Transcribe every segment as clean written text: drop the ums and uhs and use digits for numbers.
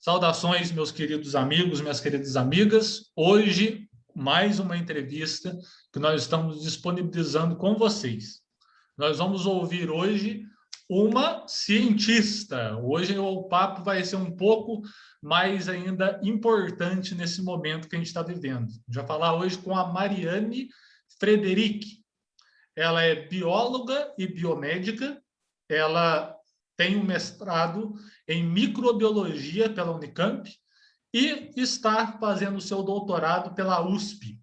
Saudações, meus queridos amigos, minhas queridas amigas. Hoje, mais uma entrevista que nós estamos disponibilizando com vocês. Nós vamos ouvir hoje uma cientista. Hoje o papo vai ser um pouco mais ainda importante nesse momento que a gente está vivendo. A gente vai falar hoje com a Mariane Frederic. Ela é bióloga e biomédica. Ela tem um mestrado em microbiologia pela Unicamp e está fazendo o seu doutorado pela USP.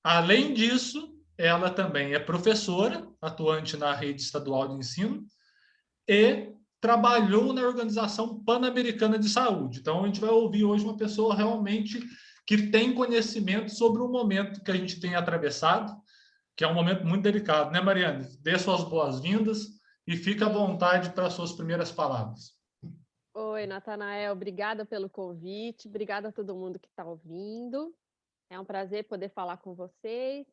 Além disso, ela também é professora, atuante na rede estadual de ensino, e trabalhou na Organização Pan-Americana de Saúde. Então, a gente vai ouvir hoje uma pessoa realmente que tem conhecimento sobre o momento que a gente tem atravessado, que é um momento muito delicado, né, Mariane? Dê suas boas-vindas e fique à vontade para as suas primeiras palavras. Oi, Natanael, obrigada pelo convite, obrigada a todo mundo que está ouvindo. É um prazer poder falar com vocês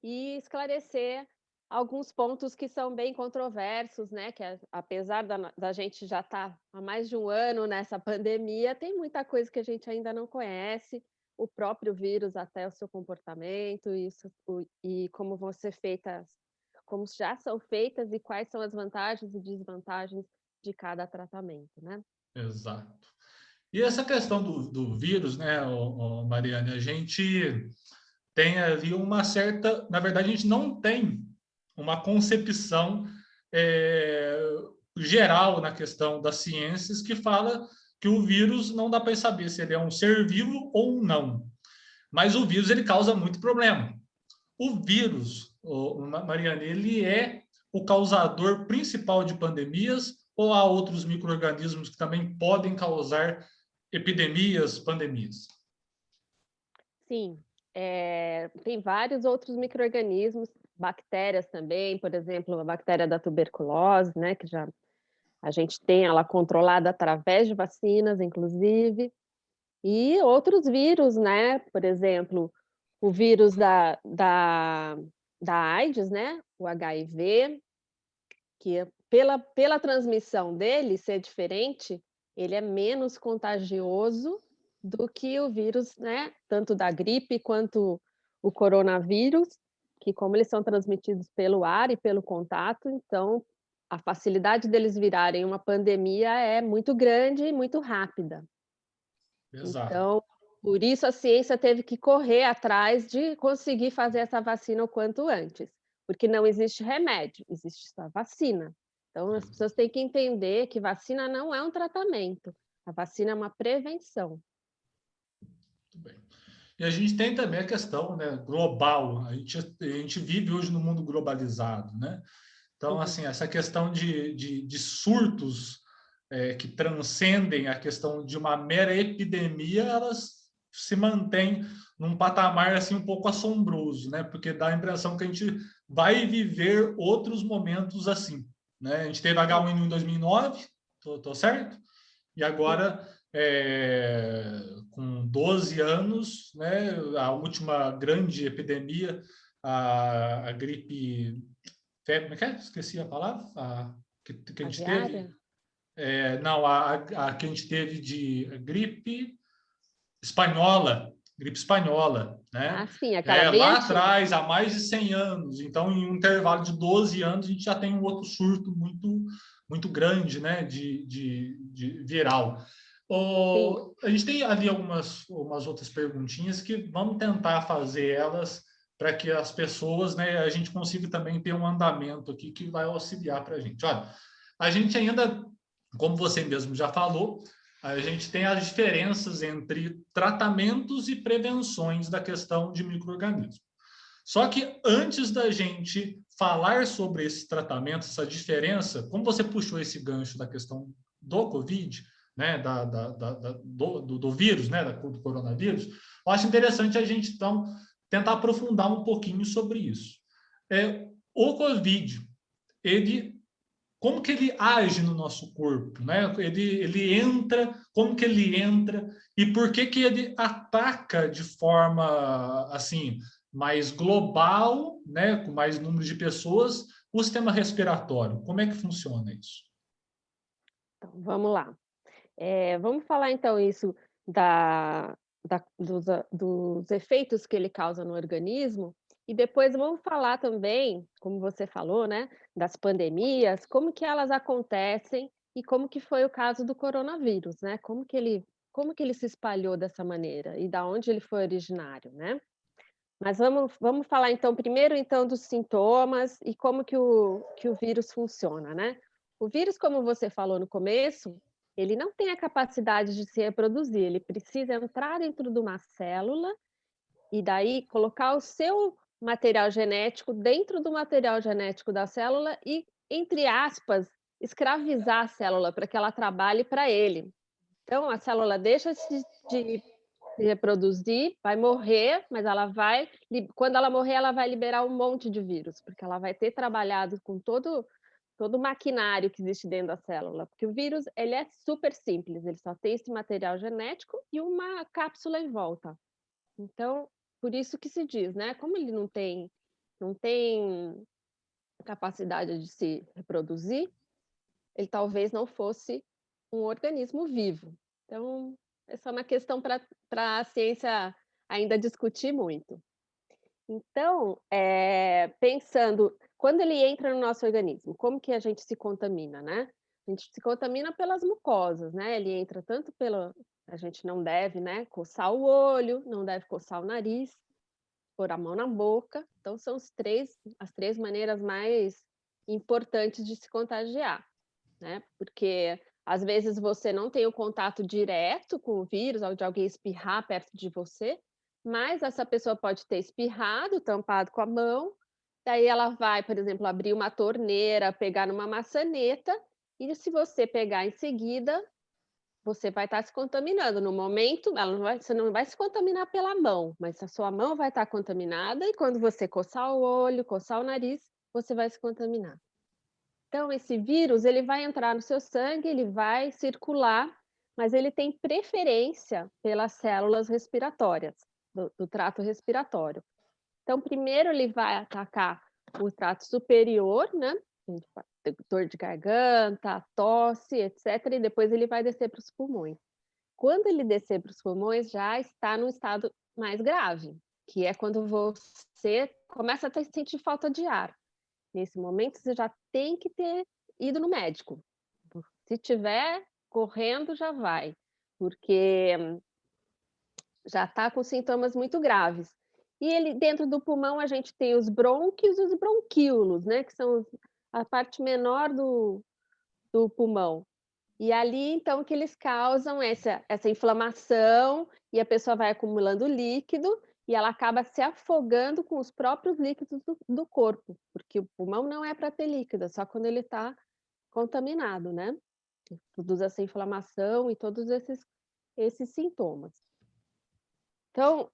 e esclarecer alguns pontos que são bem controversos, né? Que apesar da gente já estar há mais de um ano nessa pandemia, tem muita coisa que a gente ainda não conhece, o próprio vírus, até o seu comportamento, e como vão ser feitas, como já são feitas e quais são as vantagens e desvantagens de cada tratamento, né? Exato. E essa questão do vírus, né, Mariane, a gente tem ali uma certa... Na verdade, a gente não tem uma concepção geral na questão das ciências que fala que o vírus não dá para saber se ele é um ser vivo ou não. Mas o vírus ele causa muito problema. O vírus, Mariane, ele é o causador principal de pandemias ou há outros micro-organismos que também podem causar epidemias, pandemias? Sim, tem vários outros micro-organismos, bactérias também, por exemplo, a bactéria da tuberculose, né, que já a gente tem ela controlada através de vacinas, inclusive, e outros vírus, né, por exemplo, o vírus da AIDS, né, o HIV, que pela transmissão dele ser diferente, ele é menos contagioso do que o vírus, né, tanto da gripe quanto o coronavírus, que como eles são transmitidos pelo ar e pelo contato, então a facilidade deles virarem uma pandemia é muito grande e muito rápida. Exato. Então, por isso a ciência teve que correr atrás de conseguir fazer essa vacina o quanto antes, porque não existe remédio, existe só vacina. Então, as pessoas têm que entender que vacina não é um tratamento, a vacina é uma prevenção. Muito bem. E a gente tem também a questão, né, global. A gente vive hoje no mundo globalizado, né? Então, Uhum. assim, essa questão de surtos que transcendem a questão de uma mera epidemia, elas se mantêm num patamar assim um pouco assombroso, né? Porque dá a impressão que a gente vai viver outros momentos assim, né? A gente teve H1N1 em 2009, tô certo? E Sim. agora, com 12 anos, né, a última grande epidemia, a gripe... Como é que é? Esqueci a palavra. Que a gente teve. Aviária? Não, a que a gente teve de gripe espanhola. Gripe espanhola, Ah, né? sim, aquela bem Lá antiga. atrás, há mais de 100 anos. Então, em um intervalo de 12 anos, a gente já tem um outro surto muito grande, né, de viral. Sim. A gente tem ali umas outras perguntinhas que vamos tentar fazer elas para que as pessoas, né, a gente consiga também ter um andamento aqui que vai auxiliar para a gente. Olha, a gente ainda, como você mesmo já falou, a gente tem as diferenças entre tratamentos e prevenções da questão de micro-organismos. Só que antes da gente falar sobre esse tratamento, essa diferença, como você puxou esse gancho da questão do Covid, né, do vírus, né, do coronavírus, eu acho interessante a gente, então, tentar aprofundar um pouquinho sobre isso. O Covid, como que ele age no nosso corpo, né? Ele entra, como que ele entra e por que que ele ataca de forma assim mais global, né? Com mais número de pessoas, o sistema respiratório. Como é que funciona isso? Então, vamos lá. Vamos falar então isso dos efeitos que ele causa no organismo, e depois vamos falar também, como você falou, né, das pandemias, como que elas acontecem e como que foi o caso do coronavírus, né? Como que ele se espalhou dessa maneira e da onde ele foi originário, né? Mas vamos falar então primeiro então dos sintomas e como que o vírus funciona, né. O vírus, como você falou no começo, ele não tem a capacidade de se reproduzir, ele precisa entrar dentro de uma célula e daí colocar o seu material genético dentro do material genético da célula e, entre aspas, escravizar a célula para que ela trabalhe para ele. Então a célula deixa de se reproduzir, vai morrer, mas quando ela morrer, ela vai liberar um monte de vírus, porque ela vai ter trabalhado com todo o maquinário que existe dentro da célula, porque o vírus, ele é super simples, ele só tem esse material genético e uma cápsula em volta. Então, por isso que se diz, né, como ele não tem capacidade de se reproduzir, ele talvez não fosse um organismo vivo. Então, essa é uma questão para a ciência ainda discutir muito. Então, pensando, quando ele entra no nosso organismo, como que a gente se contamina, né? A gente se contamina pelas mucosas, né? Ele entra tanto pela... A gente não deve, né, coçar o olho, não deve coçar o nariz, pôr a mão na boca. Então, são as três maneiras mais importantes de se contagiar, né? Porque às vezes você não tem o contato direto com o vírus, ou de alguém espirrar perto de você, mas essa pessoa pode ter espirrado, tampado com a mão, daí ela vai, por exemplo, abrir uma torneira, pegar numa maçaneta, e se você pegar em seguida, você vai estar se contaminando. No momento, você não vai se contaminar pela mão, mas a sua mão vai estar contaminada, e quando você coçar o olho, coçar o nariz, você vai se contaminar. Então esse vírus, ele vai entrar no seu sangue, ele vai circular, mas ele tem preferência pelas células respiratórias, do trato respiratório. Então primeiro ele vai atacar o trato superior, né, a gente pode ter dor de garganta, tosse, etcétera, e depois ele vai descer para os pulmões. Quando ele descer para os pulmões, já está num estado mais grave, que é quando você começa a sentir falta de ar. Nesse momento, você já tem que ter ido no médico. Se tiver correndo, já vai, porque já está com sintomas muito graves. E ele, dentro do pulmão, a gente tem os brônquios e os bronquíolos, né, que são a parte menor do pulmão. E ali, então, que eles causam essa inflamação, e a pessoa vai acumulando líquido, e ela acaba se afogando com os próprios líquidos do corpo, porque o pulmão não é para ter líquido, é só quando ele está contaminado, né? Produz essa inflamação e todos esses sintomas. Então,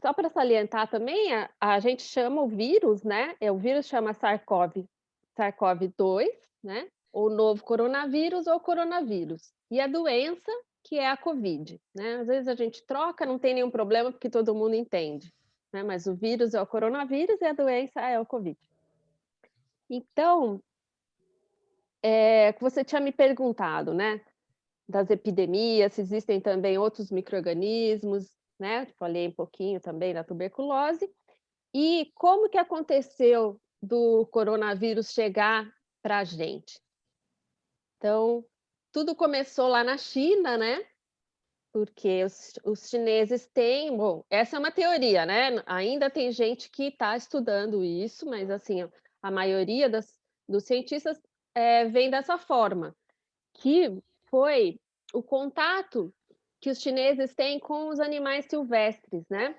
só para salientar também, a gente chama o vírus, né? O vírus chama SARS-CoV-2, né? Ou novo coronavírus ou coronavírus. E a doença, que é a Covid, né? Às vezes a gente troca, não tem nenhum problema, porque todo mundo entende, né? Mas o vírus é o coronavírus e a doença é o Covid. Então, você tinha me perguntado, né? Das epidemias, se existem também outros micro-organismos, né? Falei um pouquinho também da tuberculose. E como que aconteceu do coronavírus chegar para a gente? Então, tudo começou lá na China, né? Porque os chineses têm... Bom, essa é uma teoria, né? Ainda tem gente que está estudando isso, mas assim, a maioria dos cientistas vem dessa forma, que foi o contato que os chineses têm com os animais silvestres, né?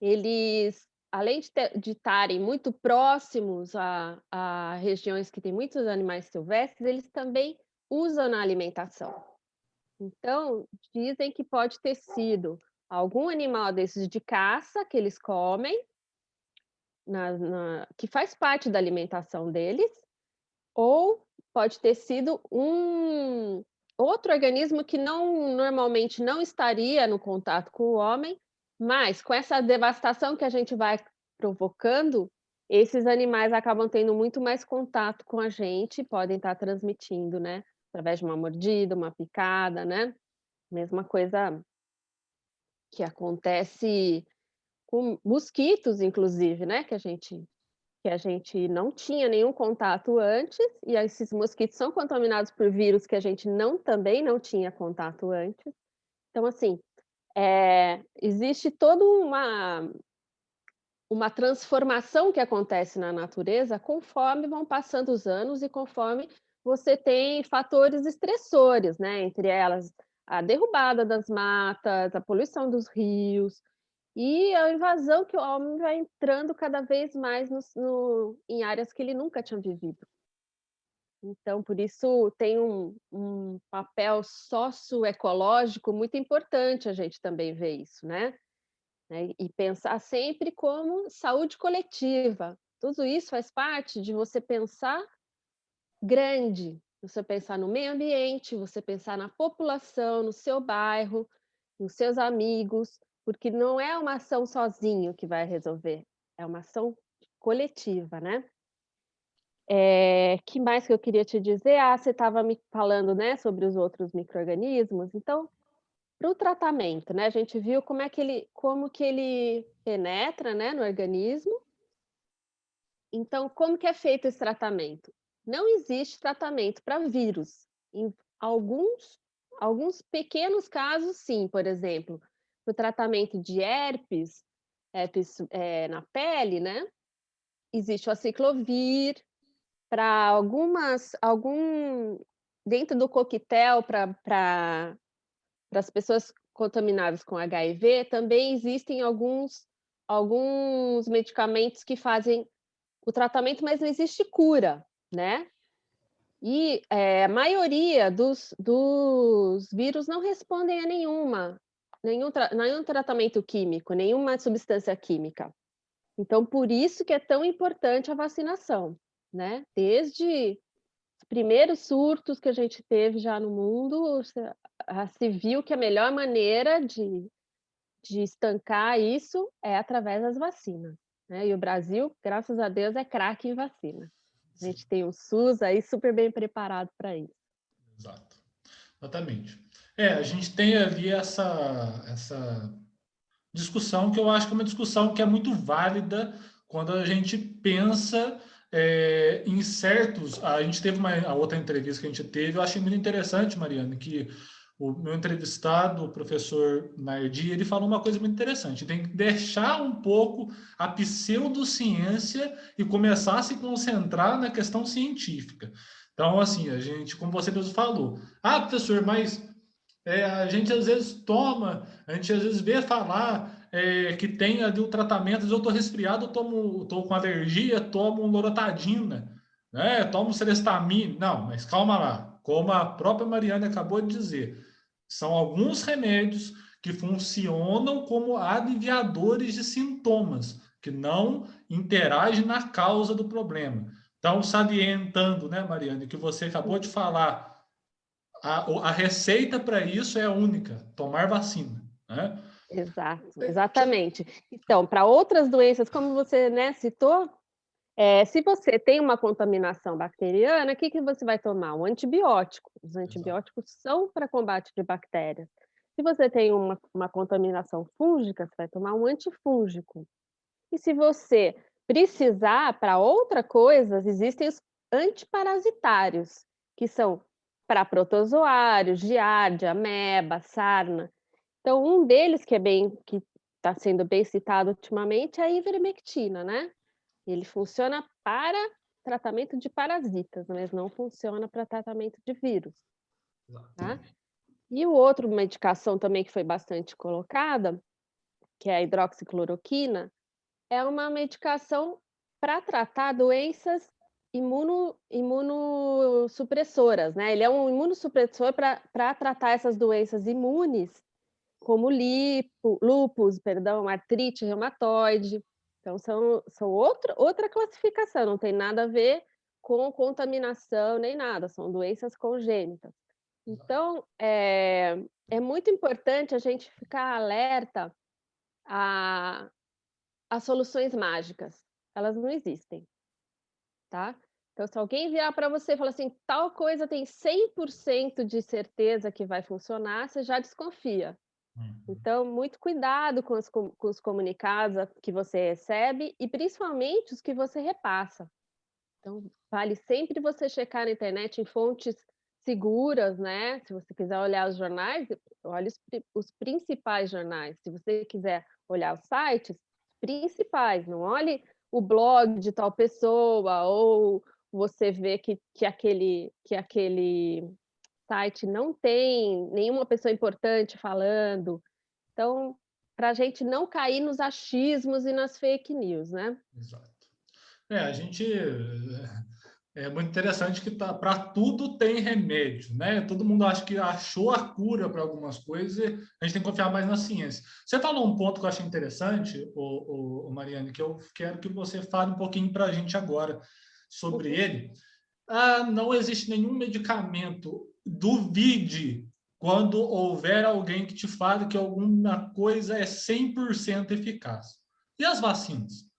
Eles, além de estarem muito próximos a regiões que têm muitos animais silvestres, eles também usam na alimentação. Então, dizem que pode ter sido algum animal desses de caça que eles comem, que faz parte da alimentação deles, ou pode ter sido um outro organismo que normalmente não estaria no contato com o homem, mas com essa devastação que a gente vai provocando, esses animais acabam tendo muito mais contato com a gente, podem estar transmitindo, né, através de uma mordida, uma picada, né? Mesma coisa que acontece com mosquitos, inclusive, né? Que a gente não tinha nenhum contato antes, e aí esses mosquitos são contaminados por vírus que a gente também não tinha contato antes. Então, assim, existe toda uma transformação que acontece na natureza conforme vão passando os anos e conforme você tem fatores estressores, né? Entre elas a derrubada das matas, a poluição dos rios e a invasão que o homem vai entrando cada vez mais em áreas que ele nunca tinha vivido. Então, por isso tem um papel socioecológico muito importante a gente também ver isso, né? E pensar sempre como saúde coletiva. Tudo isso faz parte de você pensar grande, você pensar no meio ambiente, você pensar na população, no seu bairro, nos seus amigos, porque não é uma ação sozinho que vai resolver, é uma ação coletiva, né? Que mais que eu queria te dizer? Você estava me falando, né, sobre os outros micro-organismos, então para o tratamento, né, a gente viu como que ele penetra, né, no organismo. Então, como que é feito esse tratamento? Não existe tratamento para vírus. Em alguns pequenos casos, sim, por exemplo, o tratamento de herpes, na pele, né, existe o aciclovir, para algum dentro do coquetel para as pessoas contaminadas com HIV, também existem alguns medicamentos que fazem o tratamento, mas não existe cura, né. E, a maioria dos vírus não respondem a nenhum tratamento químico, nenhuma substância química. Então, por isso que é tão importante a vacinação, né. Desde os primeiros surtos que a gente teve já no mundo, se viu que a melhor maneira de estancar isso é através das vacinas, né, e o Brasil, graças a Deus, é craque em vacina. A Sim, gente tem o SUS aí super bem preparado para isso. exato. Exatamente. A gente tem ali essa discussão que eu acho que é uma discussão que é muito válida quando a gente pensa em certos. A gente teve a outra entrevista que a gente teve, eu achei muito interessante, Mariana, que o meu entrevistado, o professor Nardi, ele falou uma coisa muito interessante: tem que deixar um pouco a pseudociência e começar a se concentrar na questão científica. Então, assim, a gente, como você mesmo falou, professor, mas a gente às vezes a gente às vezes vê falar que tem ali o tratamento, às vezes eu estou resfriado, estou com alergia, tomo loratadina, né? Tomo celestamina. Não, mas calma lá. Como a própria Mariana acabou de dizer, são alguns remédios que funcionam como aliviadores de sintomas, que não interagem na causa do problema. Então, salientando, né, Mariana, que você acabou de falar, a receita para isso é única: tomar vacina, né? Exato, exatamente. Então, para outras doenças, como você, né, citou, se você tem uma contaminação bacteriana, o que que você vai tomar? Um antibiótico. Os Exato. antibióticos são para combate de bactérias. Se você tem uma contaminação fúngica, você vai tomar um antifúngico. E se você precisar para outra coisa, existem os antiparasitários, que são para protozoários, giardia, ameba, sarna. Então, um deles que está sendo bem citado ultimamente é a ivermectina, né? Ele funciona para tratamento de parasitas, mas não funciona para tratamento de vírus, tá? Exatamente. E o outro medicação também que foi bastante colocada, que é a hidroxicloroquina, é uma medicação para tratar doenças imunossupressoras, né? Ele é um imunossupressor para tratar essas doenças imunes, como lúpus, perdão, artrite reumatoide. Então são outra classificação, não tem nada a ver com contaminação nem nada, são doenças congênitas. Então, é muito importante a gente ficar alerta a soluções mágicas, elas não existem, tá? Então, se alguém vier para você e falar assim, tal coisa tem 100% de certeza que vai funcionar, você já desconfia. Uhum. Então, muito cuidado com os comunicados que você recebe e principalmente os que você repassa. Então, vale sempre você checar na internet em fontes seguras, né? Se você quiser olhar os jornais, olhe os principais jornais. Se você quiser olhar os sites, principais, não olhe o blog de tal pessoa ou você vê que aquele site não tem nenhuma pessoa importante falando. Então, para a gente não cair nos achismos e nas fake news, né? Exato. A gente é muito interessante que tá, para tudo tem remédio, né? Todo mundo acha que achou a cura para algumas coisas e a gente tem que confiar mais na ciência. Você falou um ponto que eu achei interessante, o Mariane, que eu quero que você fale um pouquinho para a gente agora sobre Uhum. ele. Ah, não existe nenhum medicamento. Duvide quando houver alguém que te fale que alguma coisa é 100% eficaz. E as vacinas?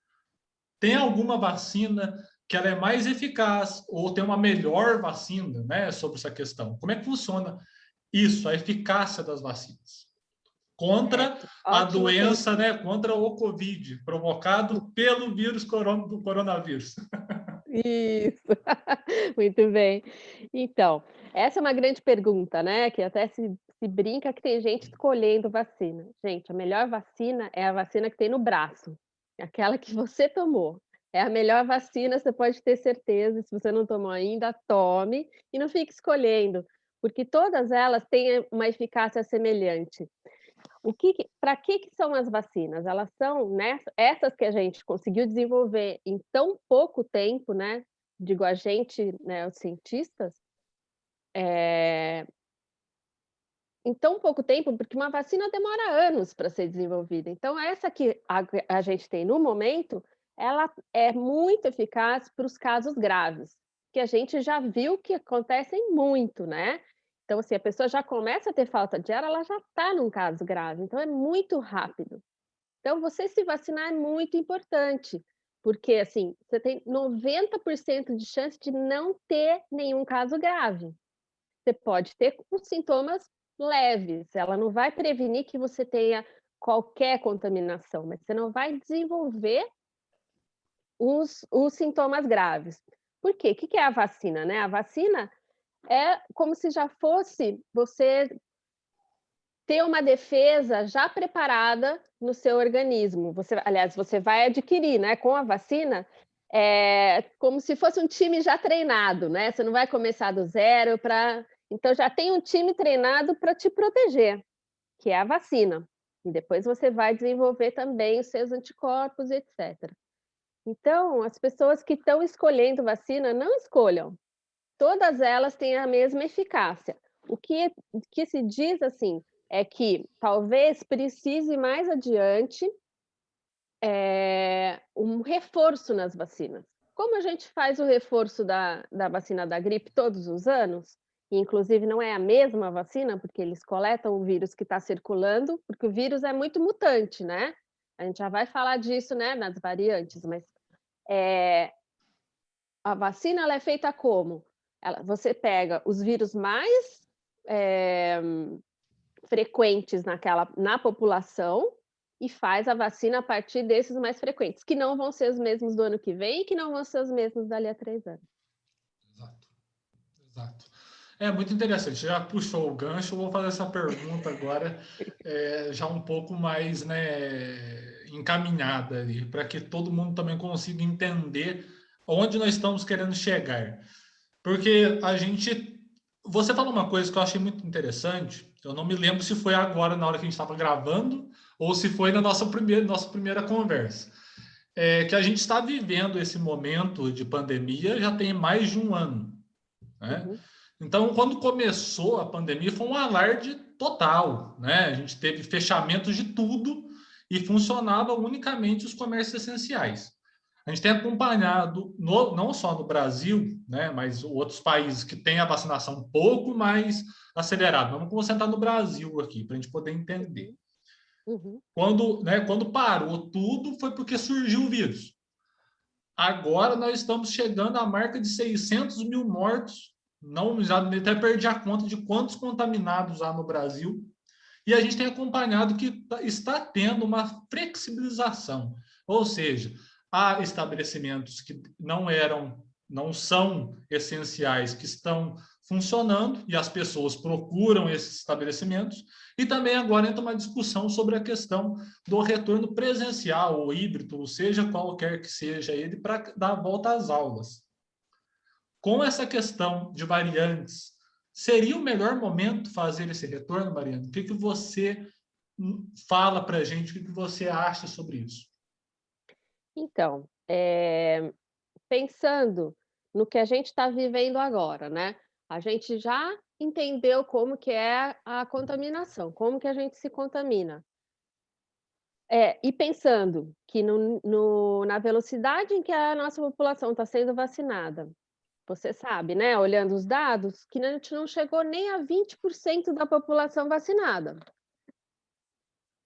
Tem alguma vacina que ela é mais eficaz ou tem uma melhor vacina, né, sobre essa questão? Como é que funciona isso, a eficácia das vacinas contra Certo, a ótima doença, pergunta. né, contra o Covid, provocado pelo vírus do coronavírus? Isso, muito bem. Então, essa é uma grande pergunta, né, que até se brinca que tem gente escolhendo vacina. Gente, a melhor vacina é a vacina que tem no braço, é aquela que você tomou. É a melhor vacina, você pode ter certeza, se você não tomou ainda, tome e não fique escolhendo, porque todas elas têm uma eficácia semelhante. Para que são as vacinas? Elas são, né, essas que a gente conseguiu desenvolver em tão pouco tempo, né, digo a gente, né, os cientistas, eh, em tão pouco tempo, porque uma vacina demora anos para ser desenvolvida. Então essa que a gente tem no momento, ela é muito eficaz para os casos graves, que a gente já viu que acontecem muito, né. Então, assim, a pessoa já começa a ter falta de ar, ela já está num caso grave, então é muito rápido. Então, você se vacinar é muito importante, porque, assim, você tem 90% de chance de não ter nenhum caso grave. Você pode ter os sintomas leves, ela não vai prevenir que você tenha qualquer contaminação, mas você não vai desenvolver os sintomas graves. Por quê? O que é a vacina, né? A vacina é como se já fosse você ter uma defesa já preparada no seu organismo. Você vai adquirir, né, com a vacina, como se fosse um time já treinado, né, você não vai começar do zero então já tem um time treinado para te proteger, que é a vacina. E depois você vai desenvolver também os seus anticorpos, etcétera. Então, as pessoas que estão escolhendo vacina, não escolham. Todas elas têm a mesma eficácia. O que se diz, assim, é que talvez precise mais adiante, um reforço nas vacinas. Como a gente faz o reforço da vacina da gripe todos os anos, e inclusive não é a mesma vacina, porque eles coletam o vírus que está circulando, porque o vírus é muito mutante, né? A gente já vai falar disso, né, nas variantes, mas, eh, a vacina ela é feita como? Você pega os vírus mais, eh, frequentes na população e faz a vacina a partir desses mais frequentes, que não vão ser os mesmos do ano que vem e que não vão ser os mesmos dali a 3 anos. Exato, exato. É muito interessante. Já puxou o gancho, eu vou fazer essa pergunta agora, já um pouco mais, né, encaminhada ali, para que todo mundo também consiga entender onde nós estamos querendo chegar. Porque a gente. Você falou uma coisa que eu achei muito interessante. Eu não me lembro se foi agora, na hora que a gente estava gravando, ou se foi na nossa primeira conversa. É que a gente está vivendo esse momento de pandemia já tem mais de um ano, né? Uhum, Então, quando começou a pandemia, foi um alarde total, né? A gente teve fechamentos de tudo e funcionava unicamente os comércios essenciais. A gente tem acompanhado, não só no Brasil, né, mas outros países que têm a vacinação um pouco mais acelerada. Vamos concentrar no Brasil aqui, para a gente poder entender. uhum, uhum. Quando parou tudo, foi porque surgiu o vírus. Agora nós estamos chegando à marca de 600 mil mortos. Não, já até perdi a conta de quantos contaminados há no Brasil. E a gente tem acompanhado que está tendo uma flexibilização. Ou seja, há estabelecimentos que não são essenciais, que estão funcionando e as pessoas procuram esses estabelecimentos. E também agora entra uma discussão sobre a questão do retorno presencial ou híbrido, ou seja, qualquer que seja ele, para dar a volta às aulas. Com essa questão de variantes, seria o melhor momento fazer esse retorno, Mariana? O que você fala para a gente, o que você acha sobre isso? Então, pensando no que a gente está vivendo agora, né? A gente já entendeu como que é a contaminação, como que a gente se contamina. E pensando que na velocidade em que a nossa população está sendo vacinada, você sabe, né, olhando os dados, que a gente não chegou nem a 20% da população vacinada,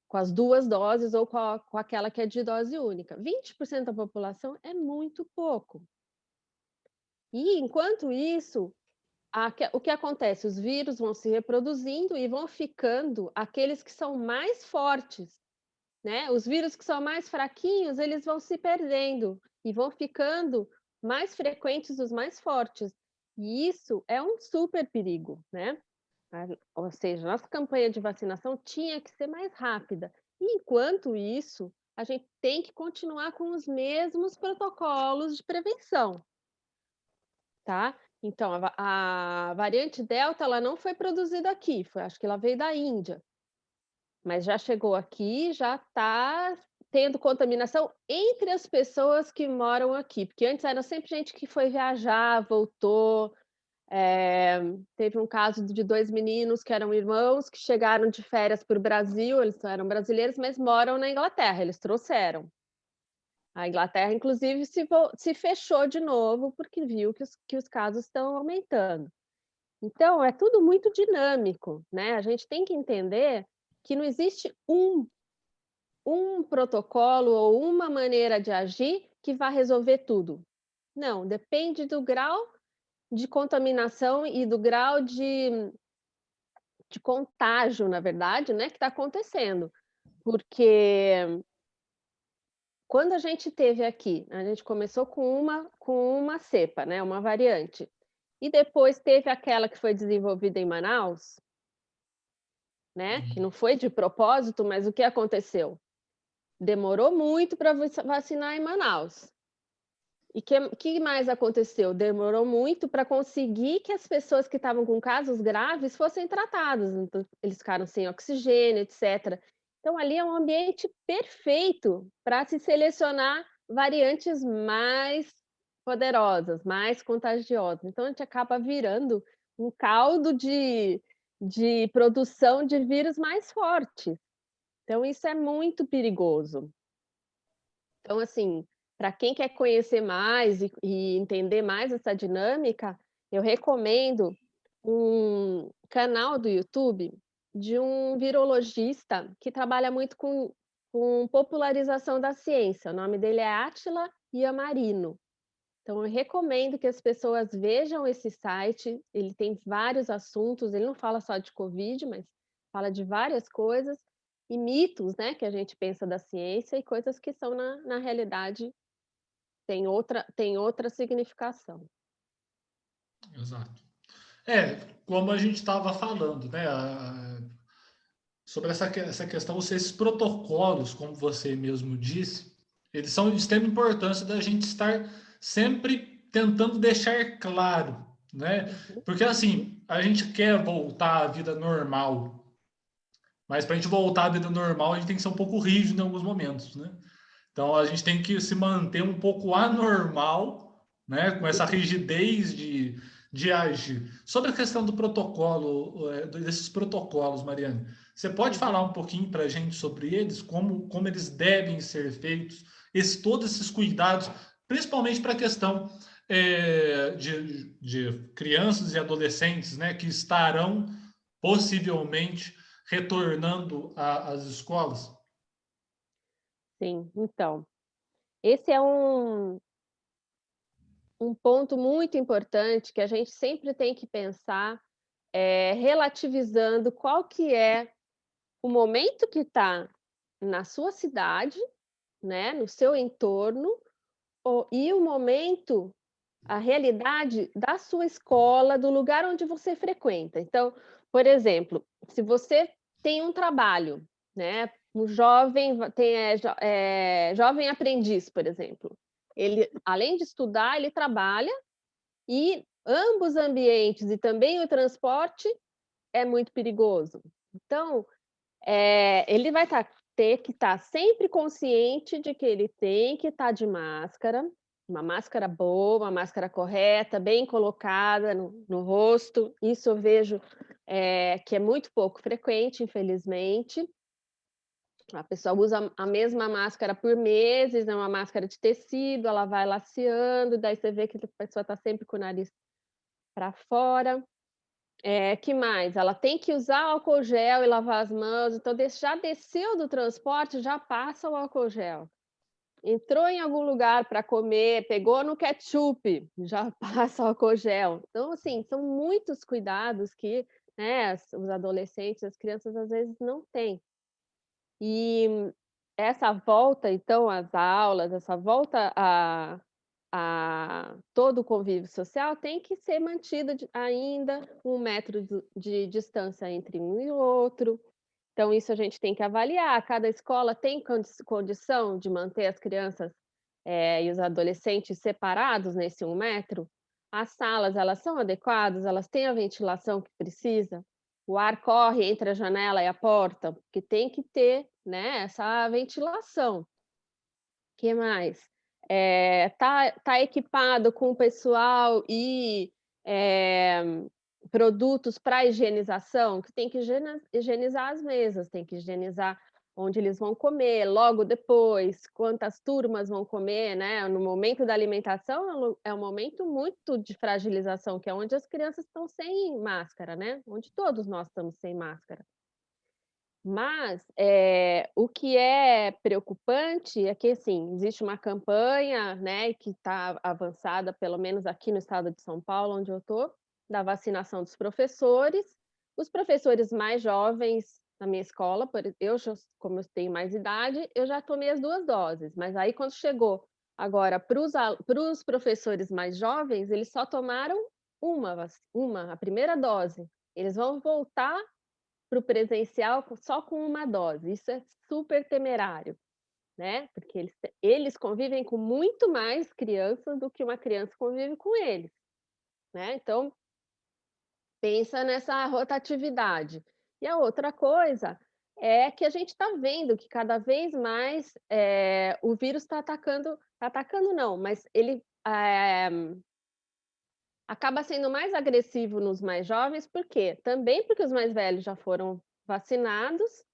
com as 2 doses ou com aquela que é de dose única. 20% da população é muito pouco. E enquanto isso, o que acontece? Os vírus vão se reproduzindo e vão ficando aqueles que são mais fortes, né? Os vírus que são mais fraquinhos, eles vão se perdendo e vão ficando mais frequentes os mais fortes. E isso é um super perigo, né? Ou seja, nossa campanha de vacinação tinha que ser mais rápida. E enquanto isso, a gente tem que continuar com os mesmos protocolos de prevenção, tá? Então, a variante Delta, ela não foi produzida aqui, acho que ela veio da Índia. Mas já chegou aqui, já está tendo contaminação entre as pessoas que moram aqui, porque antes era sempre gente que foi viajar, voltou. Teve um caso de 2 meninos que eram irmãos, que chegaram de férias para o Brasil, eles eram brasileiros, mas moram na Inglaterra, eles trouxeram. A Inglaterra, inclusive, se fechou de novo, porque viu que os casos estão aumentando. Então, é tudo muito dinâmico, né? A gente tem que entender que não existe um protocolo ou uma maneira de agir que vai resolver tudo. Não, depende do grau de contaminação e do grau de contágio, na verdade, né, que está acontecendo. Porque quando a gente teve aqui, a gente começou com uma cepa, né, uma variante, e depois teve aquela que foi desenvolvida em Manaus, né, que não foi de propósito, mas o que aconteceu? Demorou muito para vacinar em Manaus. E que mais aconteceu? Demorou muito para conseguir que as pessoas que estavam com casos graves fossem tratadas. Então, eles ficaram sem oxigênio, etc. Então, ali é um ambiente perfeito para se selecionar variantes mais poderosas, mais contagiosas. Então, a gente acaba virando um caldo de produção de vírus mais forte. Então, isso é muito perigoso. Então, assim, para quem quer conhecer mais e entender mais essa dinâmica, eu recomendo um canal do YouTube de um virologista que trabalha muito com popularização da ciência. O nome dele é Átila Yamarino. Então, eu recomendo que as pessoas vejam esse site. Ele tem vários assuntos, ele não fala só de Covid, mas fala de várias coisas e mitos, né, que a gente pensa da ciência e coisas que são na realidade tem outra significação. Exato. Como a gente estava falando, né? Sobre essa questão, esses protocolos, como você mesmo disse, eles são de extrema importância da gente estar sempre tentando deixar claro, né? Uhum. Porque assim, a gente quer voltar à vida normal, mas para a gente voltar à vida normal, a gente tem que ser um pouco rígido em alguns momentos, né? Então a gente tem que se manter um pouco anormal, né? Com essa rigidez de agir. Sobre a questão do protocolo, desses protocolos, Mariana, você pode Uhum. falar um pouquinho para a gente sobre eles, como eles devem ser feitos, todos esses cuidados, principalmente para a questão de crianças e adolescentes, né, que estarão possivelmente retornando às escolas? Sim, então, esse um ponto muito importante que a gente sempre tem que pensar é relativizando qual que é o momento que está na sua cidade, né, no seu entorno, e o momento, a realidade da sua escola, do lugar onde você frequenta. Então, por exemplo, se você tem um trabalho, né, um jovem tem jovem aprendiz, por exemplo, ele, além de estudar, ele trabalha e ambos ambientes e também o transporte é muito perigoso. Então, ele vai ter que estar sempre consciente de que ele tem que estar de máscara, uma máscara boa, uma máscara correta, bem colocada no rosto. Isso eu vejo, que é muito pouco frequente, infelizmente. A pessoa usa a mesma máscara por meses, é uma máscara de tecido, ela vai laceando, daí você vê que a pessoa está sempre com o nariz para fora. Que mais? Ela tem que usar álcool gel e lavar as mãos, então já desceu do transporte, já passa o álcool gel. Entrou em algum lugar para comer, pegou no ketchup, já passa o álcool gel. Então, assim, são muitos cuidados que, né, os adolescentes, as crianças às vezes não têm. E essa volta, então, às aulas, essa volta a todo o convívio social tem que ser mantida ainda 1 metro de distância entre um e outro. Então, isso a gente tem que avaliar. Cada escola tem condição de manter as crianças e os adolescentes separados nesse 1 metro? As salas, elas são adequadas? Elas têm a ventilação que precisa? O ar corre entre a janela e a porta? Porque tem que ter, né, essa ventilação. Que mais? Tá equipado com pessoal e produtos para higienização, que tem que higienizar as mesas, tem que higienizar onde eles vão comer, logo depois, quantas turmas vão comer, né? No momento da alimentação é um momento muito de fragilização, que é onde as crianças estão sem máscara, né? Onde todos nós estamos sem máscara. Mas, o que é preocupante é que, assim, existe uma campanha, né, que está avançada, pelo menos aqui no estado de São Paulo, onde eu estou, da vacinação dos professores. Os professores mais jovens na minha escola, como eu tenho mais idade, eu já tomei as 2 doses, mas aí quando chegou agora para os professores mais jovens, eles só tomaram a primeira dose. Eles vão voltar para o presencial só com 1 dose. Isso é super temerário, né? Porque eles convivem com muito mais crianças do que uma criança convive com eles, né? Então, pensa nessa rotatividade. E a outra coisa é que a gente está vendo que cada vez mais o vírus está atacando não, mas ele acaba sendo mais agressivo nos mais jovens, por quê? Também porque os mais velhos já foram vacinados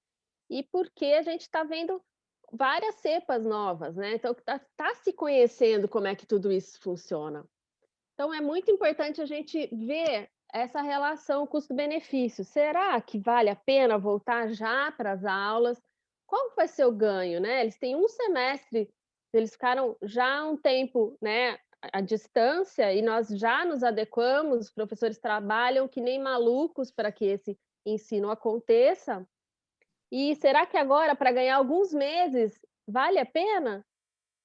e porque a gente está vendo várias cepas novas, né? Então tá se conhecendo como é que tudo isso funciona. Então é muito importante a gente ver essa relação custo-benefício. Será que vale a pena voltar já para as aulas? Qual vai ser o ganho, né? Eles têm 1 semestre, eles ficaram já um tempo, né, à distância e nós já nos adequamos, os professores trabalham que nem malucos para que esse ensino aconteça. E será que agora, para ganhar alguns meses, vale a pena?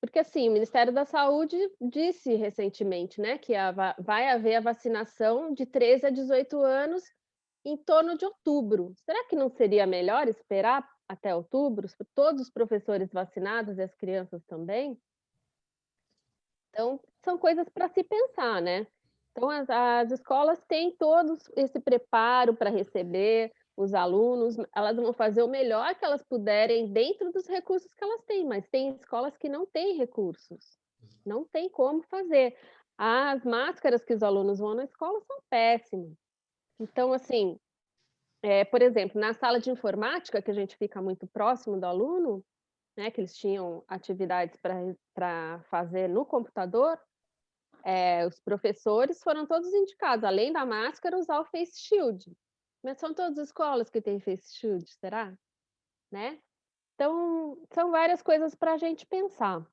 Porque, assim, o Ministério da Saúde disse recentemente, né, que vai haver a vacinação de 13 a 18 anos em torno de outubro. Será que não seria melhor esperar até outubro, todos os professores vacinados e as crianças também? Então, são coisas para se pensar, né? Então, as escolas têm todos esse preparo para receber os alunos, elas vão fazer o melhor que elas puderem dentro dos recursos que elas têm, mas tem escolas que não têm recursos, não tem como fazer. As máscaras que os alunos vão na escola são péssimas. Então, assim, por exemplo, na sala de informática, que a gente fica muito próximo do aluno, né, que eles tinham atividades para fazer no computador, os professores foram todos indicados, além da máscara, usar o face shield. Mas são todas as escolas que têm face shield, será? Né? Então, são várias coisas para a gente pensar.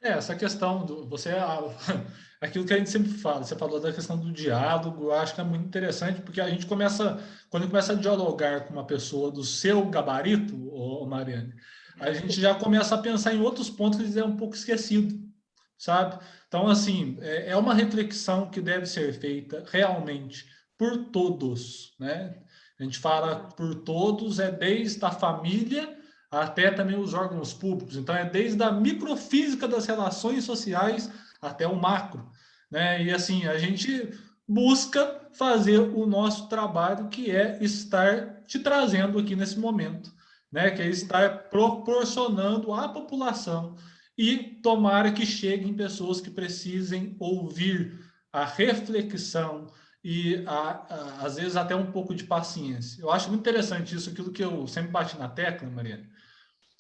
Essa questão do você aquilo que a gente sempre fala, você falou da questão do diálogo, eu acho que é muito interessante porque a gente começa quando começa a dialogar com uma pessoa do seu gabarito, Mariane, a gente já começa a pensar em outros pontos que eles é um pouco esquecido, sabe? Então assim, é uma reflexão que deve ser feita realmente por todos, né? A gente fala por todos, é desde a família até também os órgãos públicos. Então, é desde a microfísica das relações sociais até o macro. Né? E assim, a gente busca fazer o nosso trabalho, que é estar te trazendo aqui nesse momento, né? Que é estar proporcionando à população e tomara que cheguem pessoas que precisem ouvir a reflexão e às vezes até um pouco de paciência. Eu acho muito interessante isso, aquilo que eu sempre bati na tecla, Mariana,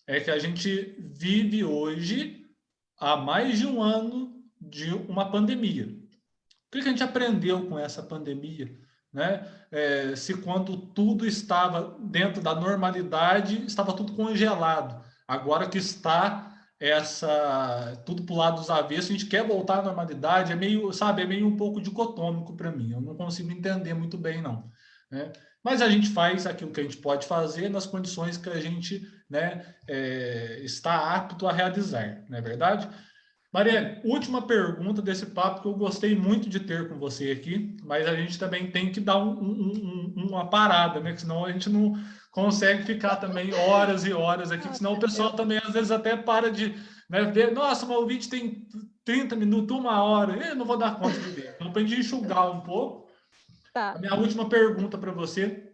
é que a gente vive hoje há mais de um ano de uma pandemia. O que a gente aprendeu com essa pandemia? Né? Se quando tudo estava dentro da normalidade, estava tudo congelado. Agora que está tudo para o lado dos avessos, a gente quer voltar à normalidade, é meio, sabe, é meio um pouco dicotômico para mim. Eu não consigo entender muito bem, não. Né? Mas a gente faz aquilo que a gente pode fazer nas condições que a gente, né, está apto a realizar, não é verdade? Mariane, última pergunta desse papo que eu gostei muito de ter com você aqui, mas a gente também tem que dar uma parada, né? Que senão a gente não consegue ficar também horas e horas aqui, senão o pessoal também às vezes até para de, né, ver, nossa, mas o vídeo tem 30 minutos, uma hora, eu não vou dar conta de ver. Então, para a gente enxugar um pouco, a Tá. minha última pergunta para você,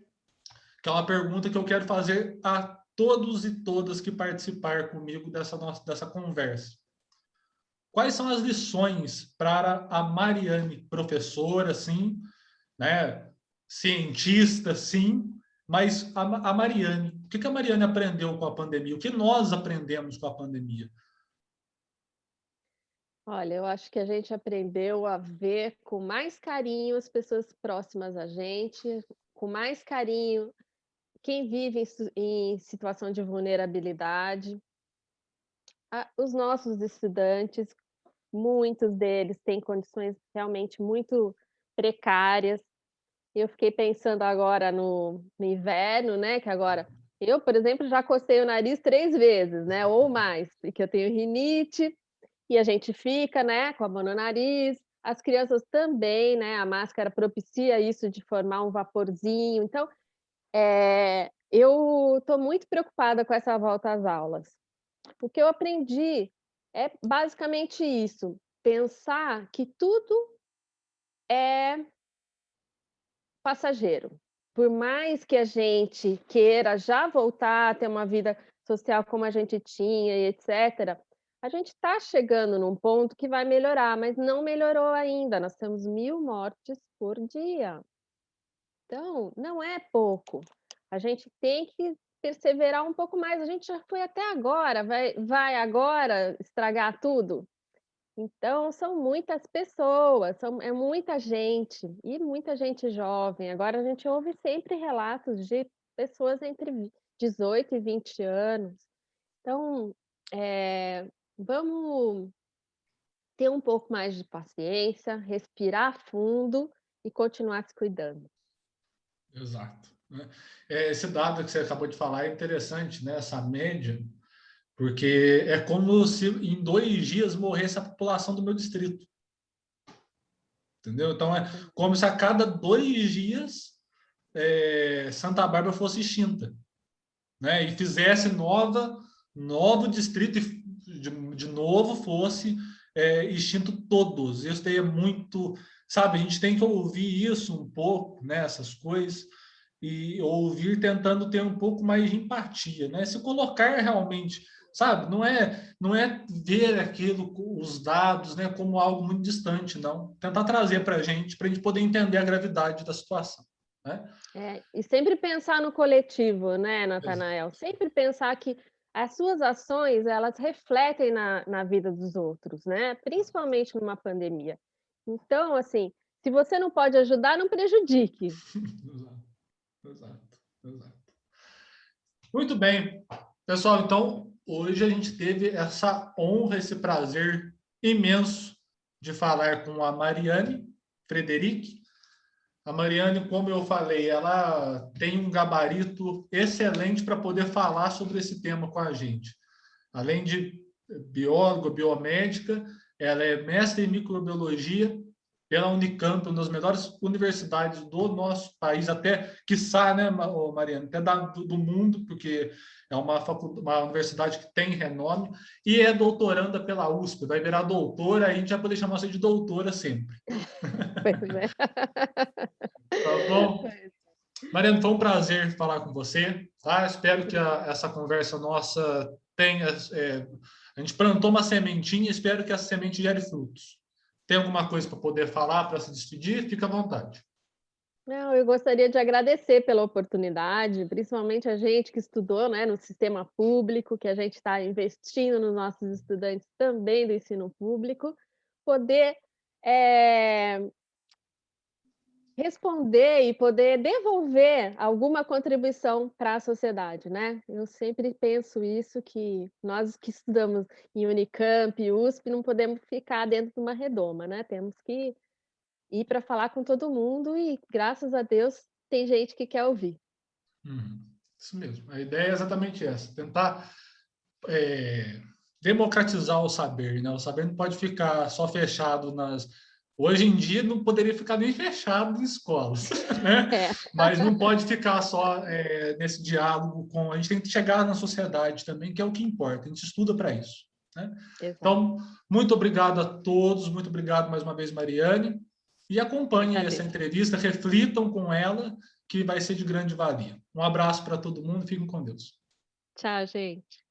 que é uma pergunta que eu quero fazer a todos e todas que participar comigo dessa conversa. Quais são as lições para a Mariane, professora, sim, né, cientista, sim, mas a Mariane, o que a Mariane aprendeu com a pandemia? O que nós aprendemos com a pandemia? Olha, eu acho que a gente aprendeu a ver com mais carinho as pessoas próximas a gente, com mais carinho quem vive em situação de vulnerabilidade. Os nossos estudantes, muitos deles têm condições realmente muito precárias. Eu fiquei pensando agora no inverno, né, que agora eu, por exemplo, já cocei o nariz 3 vezes, né, ou mais, porque eu tenho rinite, e a gente fica, né, com a mão no nariz. As crianças também, né, a máscara propicia isso de formar um vaporzinho. Então, eu estou muito preocupada com essa volta às aulas. O que eu aprendi é basicamente isso, pensar que tudo é passageiro. Por mais que a gente queira já voltar a ter uma vida social como a gente tinha e etcétera, a gente está chegando num ponto que vai melhorar, mas não melhorou ainda, nós temos 1000 mortes por dia. Então, não é pouco. A gente tem que perseverar um pouco mais, a gente já foi até agora, vai agora estragar tudo? Então, são muitas pessoas, é muita gente, e muita gente jovem. Agora a gente ouve sempre relatos de pessoas entre 18 e 20 anos. Então, vamos ter um pouco mais de paciência, respirar fundo e continuar se cuidando. Exato. Né? Esse dado que você acabou de falar é interessante, né? Essa média, porque é como se em 2 dias morresse a população do meu distrito. Entendeu? Então, é como se a cada 2 dias Santa Bárbara fosse extinta. Né? E fizesse novo distrito e de novo fosse extinto todos. Isso daí é muito, sabe, a gente tem que ouvir isso um pouco, né, essas coisas, e ouvir tentando ter um pouco mais de empatia, né? Se colocar realmente, sabe, não é ver aquilo, os dados, né, como algo muito distante, não. Tentar trazer para a gente poder entender a gravidade da situação, né? E sempre pensar no coletivo, né, Natanael? Sempre pensar que as suas ações, elas refletem na vida dos outros, né, principalmente numa pandemia. Então, assim, se você não pode ajudar, não prejudique. Exato, exato, exato. Muito bem. Pessoal, então, hoje a gente teve essa honra, esse prazer imenso de falar com a Mariane Frederic. A Mariane, como eu falei, ela tem um gabarito excelente para poder falar sobre esse tema com a gente. Além de bióloga, biomédica, ela é mestre em microbiologia pela Unicamp, uma das melhores universidades do nosso país, até, quiçá, né, Mariana, até do mundo, porque é uma universidade que tem renome, e é doutoranda pela USP, vai virar doutora, aí a gente vai poder chamar você de doutora sempre. Pois é. Tá bom? Mariana, foi um prazer falar com você, tá? Espero que essa conversa nossa tenha... a gente plantou uma sementinha, espero que essa semente gere frutos. Tem alguma coisa para poder falar, para se despedir? Fica à vontade. Não, eu gostaria de agradecer pela oportunidade, principalmente a gente que estudou, né, no sistema público, que a gente está investindo nos nossos estudantes também do ensino público, poder responder e poder devolver alguma contribuição para a sociedade, né? Eu sempre penso isso, que nós que estudamos em Unicamp, USP, não podemos ficar dentro de uma redoma, né? Temos que ir para falar com todo mundo e, graças a Deus, tem gente que quer ouvir. Isso mesmo. A ideia é exatamente essa, tentar democratizar o saber, né? O saber não pode ficar só fechado nas... Hoje em dia não poderia ficar nem fechado em escolas, né? Mas não pode ficar só nesse diálogo com... A gente tem que chegar na sociedade também, que é o que importa. A gente estuda para isso, né? Então, muito obrigado a todos, muito obrigado mais uma vez, Mariane, e acompanhem essa entrevista, reflitam com ela, que vai ser de grande valia. Um abraço para todo mundo, fiquem com Deus. Tchau, gente.